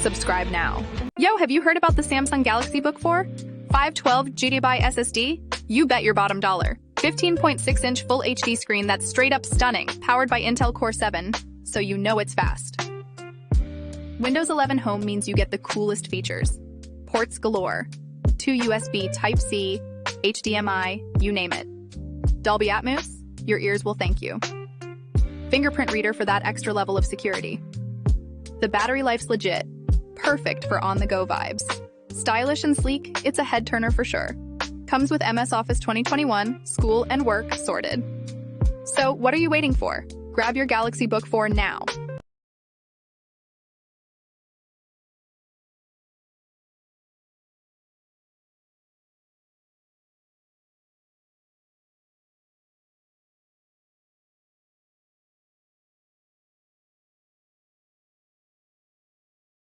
Subscribe now. Yo, have you heard about the Samsung Galaxy Book 4? 512GB SSD? You bet your bottom dollar. 15.6-inch Full HD screen that's straight up stunning, powered by Intel Core 7, so you know it's fast. Windows 11 Home means you get the coolest features. Ports galore. 2 USB Type-C, HDMI, you name it. Dolby Atmos? Your ears will thank you. Fingerprint reader for that extra level of security. The battery life's legit. Perfect for on-the-go vibes. Stylish and sleek, it's a head-turner for sure. Comes with MS Office 2021, school and work sorted. So what are you waiting for? Grab your Galaxy Book 4 now.